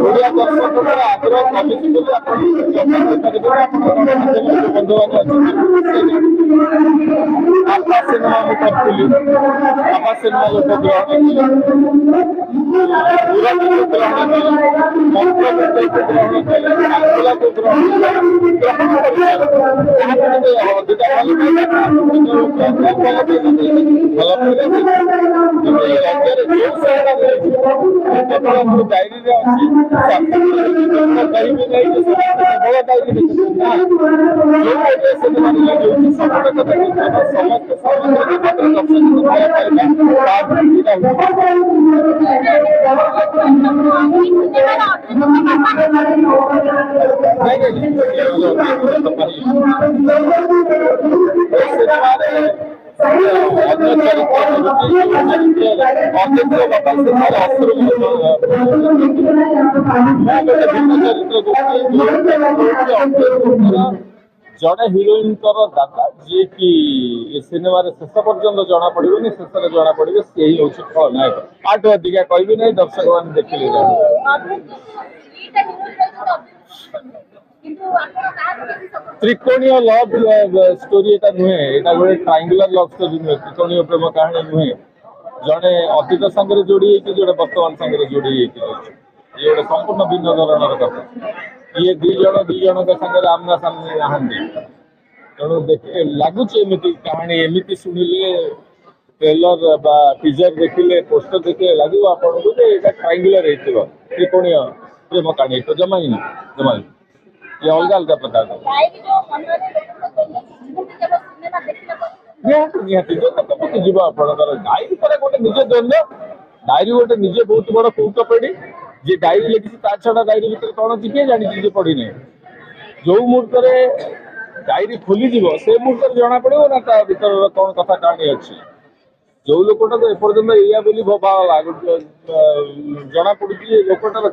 ଓଡ଼ିଆ ଦର୍ଶକଙ୍କର ଆଗ୍ରହ କମିଛି ବୋଲି ଆପଣ ବନ୍ଧୁବାନ୍ଧବ ଆଭା ସିନେମା ମୁଁ କରିଥିଲି। ଆଭା ସିନେମା ଲୋକ ଗ୍ରହଣ डायरी जड़े हिरोइन दादा जी की सिनेमा शेष पर्यंत जना पड़े शेष जना पड़े सी हूँ खलनायक आठ अधिका कह ना दर्शक मैंने देखिले त्रिकोणीय लव स्टोरी एटा नुहे एटा गोटे ट्रायंगुलर लव स्टोरी नुहे त्रिकोणीय प्रेम कहानी नुहे जड़े अतीत सांगे जोड़ी जोड़े वर्तमान सांगे जोड़ी ये गोटे संपूर्ण भिन्न धरण कथा ये दी जन सांगे आमना सामने नहांती तेणु देखे लगुच एमती कहानी एमती शुणिले ट्रेलर बा टीजर देखिले पोस्टर देखिले लगे आपन को ट्रायंगुलर हो त्रिकोणीय प्रेम कहानी तो जमा ही जमा ये अलग अलग प्रकार निहाती जीव आपंकर डायरी पर गोटे निजे द्वंद्व डायरी गोटे निजे बहुत बड़ कौटपेड़ी जी डायरी लिखी छड़ा डायरी भर कौन किए जानी पढ़ी ना जो मुहूर्त डायरी खोलीज से मुहूर्त जना पड़ो ना ता भर कौन कथा कहानी अच्छी जो लोकटा तो एपर्तंत या बोली भाला जना पड़ी लोकटार